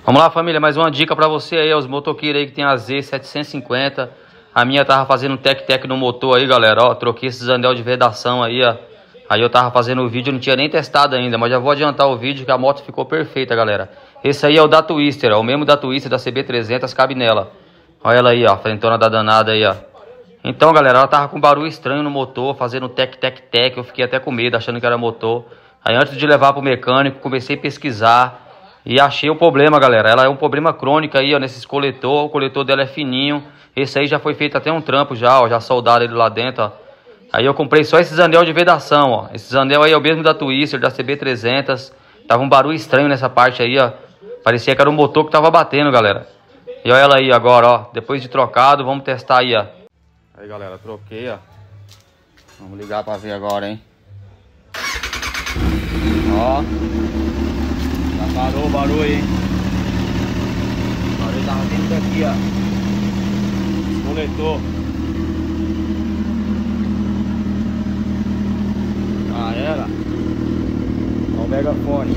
Vamos lá, família, mais uma dica pra você aí, os motoqueiros aí que tem a Z750. A minha tava fazendo tec-tec no motor aí, galera, ó, troquei esses anel de vedação aí, ó. Aí eu tava fazendo o vídeo, não tinha nem testado ainda, mas já vou adiantar o vídeo que a moto ficou perfeita, galera. Esse aí é o da Twister, ó, o mesmo da Twister, da CB300, cabe nela. Olha ela aí, ó, frentona da danada aí, ó. Então, galera, ela tava com barulho estranho no motor, fazendo tec-tec-tec, eu fiquei até com medo, achando que era motor. Aí antes de levar pro mecânico, comecei a pesquisar e achei o problema, galera. Ela é um problema crônico aí, ó, nesses coletor, o coletor dela é fininho. Esse aí já foi feito até um trampo já, ó, já soldaram ele lá dentro, ó. Aí eu comprei só esses anel de vedação, ó. Esses anel aí é o mesmo da Twister, da CB300. Tava um barulho estranho nessa parte aí, ó. Parecia que era um motor que tava batendo, galera. E olha ela aí agora, ó. Depois de trocado, vamos testar aí, ó. Aí, galera, troquei, ó. Vamos ligar pra ver agora, hein. Ó. Já parou o barulho, hein. O barulho tava vindo daqui, ó. Coletor. Ah, era. Ó o megafone.